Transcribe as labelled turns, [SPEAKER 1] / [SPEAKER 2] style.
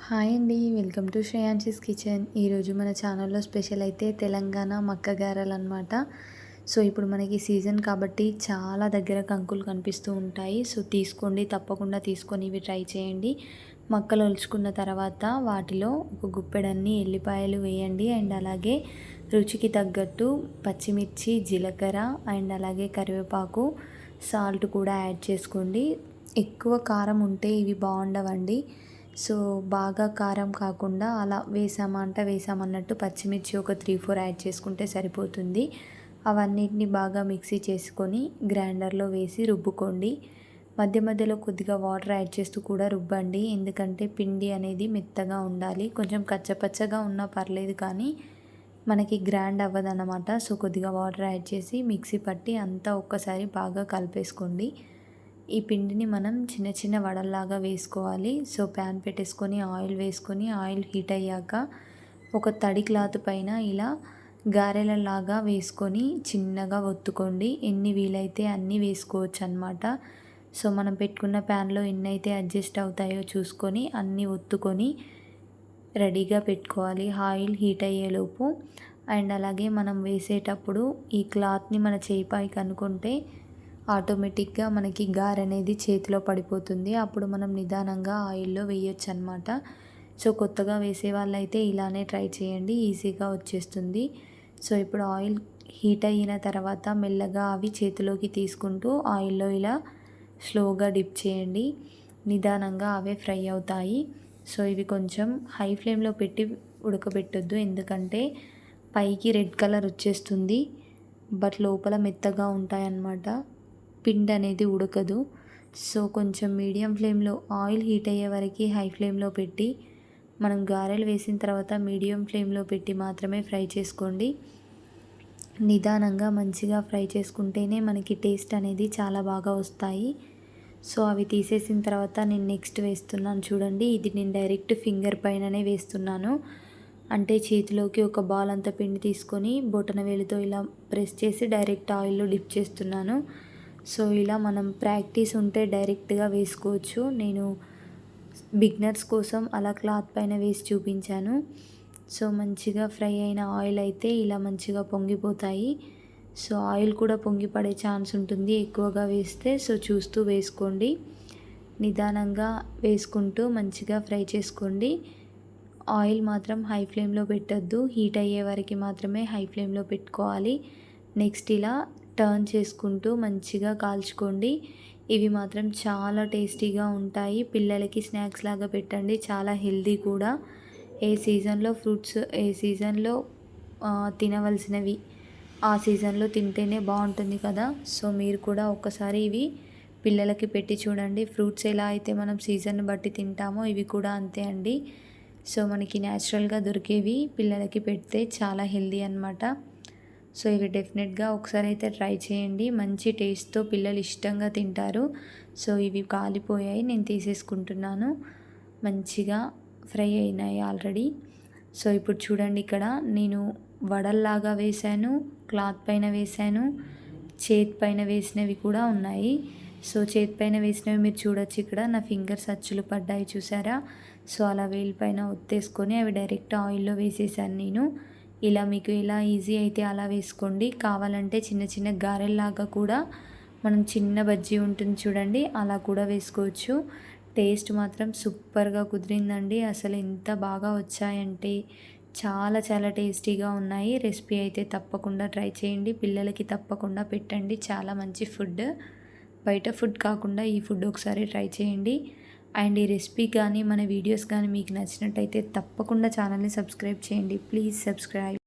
[SPEAKER 1] Hi అండి. Welcome to Shreyanshi's kitchen. ఈరోజు మన ఛానల్లో స్పెషల్ అయితే తెలంగాణ మక్క గారెలనమాట. సో ఇప్పుడు మనకి సీజన్ కాబట్టి చాలా దగ్గర కంకులు కనిపిస్తూ ఉంటాయి. సో తీసుకోండి, తప్పకుండా తీసుకొని ఇవి ట్రై చేయండి. మక్కలు ఒలుచుకున్న తర్వాత వాటిలో ఒక గుప్పెడన్ని ఎల్లిపాయలు వేయండి. అండ్ అలాగే రుచికి తగ్గట్టు పచ్చిమిర్చి, జీలకర్ర అండ్ అలాగే కరివేపాకు, సాల్ట్ కూడా యాడ్ చేసుకోండి. ఎక్కువ కారం ఉంటే ఇవి బాగుండవండి. సో బాగా కారం కాకుండా అలా వేసామన్నట్టు పచ్చిమిర్చి ఒక 3-4 యాడ్ చేసుకుంటే సరిపోతుంది. అవన్నిటిని బాగా మిక్సీ చేసుకొని గ్రైండర్లో వేసి రుబ్బుకోండి. మధ్య మధ్యలో కొద్దిగా వాటర్ యాడ్ చేస్తూ కూడా రుబ్బండి. ఎందుకంటే పిండి అనేది మెత్తగా ఉండాలి. కొంచెం కచ్చపచ్చగా ఉన్నా పర్లేదు, కానీ మనకి గ్రైండ్ అవ్వదన్నమాట. సో కొద్దిగా వాటర్ యాడ్ చేసి మిక్సీ పట్టి అంతా ఒక్కసారి బాగా కలిపేసుకోండి. ఈ పిండిని మనం చిన్న చిన్న వడల్లాగా వేసుకోవాలి. సో ప్యాన్ పెట్టేసుకొని ఆయిల్ వేసుకొని ఆయిల్ హీట్ అయ్యాక ఒక తడి క్లాత్ పైన ఇలా గారెలలాగా వేసుకొని చిన్నగా ఒత్తుకోండి. ఎన్ని వీలైతే అన్నీ వేసుకోవచ్చు అన్నమాట. సో మనం పెట్టుకున్న ప్యాన్లో ఎన్నైతే అడ్జస్ట్ అవుతాయో చూసుకొని అన్నీ ఒత్తుకొని రెడీగా పెట్టుకోవాలి ఆయిల్ హీట్ అయ్యేలోపు. అండ్ అలాగే మనం వేసేటప్పుడు ఈ క్లాత్ని మన చేయిపైకి అనుకుంటే ఆటోమేటిక్గా మనకి గారె అనేది చేతిలో పడిపోతుంది. అప్పుడు మనం నిదానంగా ఆయిల్లో వేయొచ్చు అనమాట. సో కొత్తగా వేసే వాళ్ళైతే ఇలానే ట్రై చేయండి, ఈజీగా వచ్చేస్తుంది. సో ఇప్పుడు ఆయిల్ హీట్ అయిన తర్వాత మెల్లగా అవి చేతిలోకి తీసుకుంటూ ఆయిల్లో ఇలా స్లోగా డిప్ చేయండి. నిదానంగా అవే ఫ్రై అవుతాయి. సో ఇవి కొంచెం హై ఫ్లేమ్లో పెట్టి ఉడకబెట్టొద్దు, ఎందుకంటే పైకి రెడ్ కలర్ వచ్చేస్తుంది, బట్ లోపల మెత్తగా ఉంటాయన్నమాట. పిండి అనేది ఉడకదు. సో కొంచెం మీడియం ఫ్లేమ్లో ఆయిల్ హీట్ అయ్యే వరకు హై ఫ్లేమ్లో పెట్టి మనం గారెలు వేసిన తర్వాత మీడియం ఫ్లేమ్లో పెట్టి మాత్రమే ఫ్రై చేసుకోండి. నిదానంగా మంచిగా ఫ్రై చేసుకుంటేనే మనకి టేస్ట్ అనేది చాలా బాగా వస్తాయి. సో అవి తీసేసిన తర్వాత నేను నెక్స్ట్ వేస్తున్నాను చూడండి. ఇది నేను డైరెక్ట్ ఫింగర్ పైననే వేస్తున్నాను. అంటే చేతిలోకి ఒక బాల్ అంత పిండి తీసుకొని బొటన వేలుతో ఇలా ప్రెస్ చేసి డైరెక్ట్ ఆయిల్లో డిప్ చేస్తున్నాను. సో ఇలా మనం ప్రాక్టీస్ ఉంటే డైరెక్ట్గా వేసుకోవచ్చు. నేను బిగినర్స్ కోసం అలా క్లాత్ పైన వేసి చూపించాను. సో మంచిగా ఫ్రై అయిన ఆయిల్ అయితే ఇలా మంచిగా పొంగిపోతాయి. సో ఆయిల్ కూడా పొంగి పడే ఛాన్స్ ఉంటుంది ఎక్కువగా వేస్తే. సో చూస్తూ వేసుకోండి, నిదానంగా వేసుకుంటూ మంచిగా ఫ్రై చేసుకోండి. ఆయిల్ మాత్రం హై ఫ్లేమ్లో పెట్టద్దు, హీట్ అయ్యే వరకు మాత్రమే హై ఫ్లేమ్లో పెట్టుకోవాలి. నెక్స్ట్ ఇలా టర్న్ చేసుకుంటూ మంచిగా కాల్చుకోండి. ఇవి మాత్రం చాలా టేస్టీగా ఉంటాయి. పిల్లలకి స్నాక్స్ లాగా పెట్టండి, చాలా హెల్దీ కూడా. ఏ సీజన్లో ఫ్రూట్స్ ఏ సీజన్లో తినవలసినవి ఆ సీజన్లో తింటేనే బాగుంటుంది కదా. సో మీరు కూడా ఒక్కసారి ఇవి పిల్లలకి పెట్టి చూడండి. ఫ్రూట్స్ ఎలా అయితే మనం సీజన్ బట్టి తింటామో ఇవి కూడా అంతే అండి. సో మనకి న్యాచురల్గా దొరికేవి పిల్లలకి పెడితే చాలా హెల్దీ అన్నమాట. సో ఇవి డెఫినెట్గా ఒకసారి అయితే ట్రై చేయండి. మంచి టేస్ట్తో పిల్లలు ఇష్టంగా తింటారు. సో ఇవి కాలిపోయాయి, నేను తీసేసుకుంటున్నాను. మంచిగా ఫ్రై అయినాయి ఆల్రెడీ. సో ఇప్పుడు చూడండి, ఇక్కడ నేను వడల్లాగా వేశాను, క్లాత్ పైన వేశాను, చేతి పైన వేసినవి కూడా ఉన్నాయి. సో చేతి పైన వేసినవి మీరు చూడొచ్చు, ఇక్కడ నా ఫింగర్స్ అచ్చులు పడ్డాయి చూసారా. సో అలా వేలు పైన ఒత్తేసుకొని అవి డైరెక్ట్ ఆయిల్లో వేసేసాను నేను. ఇలా మీకు ఎలా ఈజీ అయితే అలా వేసుకోండి. కావాలంటే చిన్న చిన్న గారెల్లాగా కూడా మనం చిన్న బజ్జీ ఉంటుంది చూడండి, అలా కూడా వేసుకోవచ్చు. టేస్ట్ మాత్రం సూపర్గా కుదిరిందండి. అసలు ఎంత బాగా వచ్చాయంటే చాలా చాలా టేస్టీగా ఉన్నాయి. రెసిపీ అయితే తప్పకుండా ట్రై చేయండి, పిల్లలకి తప్పకుండా పెట్టండి. చాలా మంచి ఫుడ్, బయట ఫుడ్ కాకుండా ఈ ఫుడ్ ఒకసారి ట్రై చేయండి. అండ్ ఈ రెసిపీ కానీ మన వీడియోస్ కానీ మీకు నచ్చినట్టయితే తప్పకుండా ఛానల్ని సబ్స్క్రైబ్ చేయండి. Please subscribe.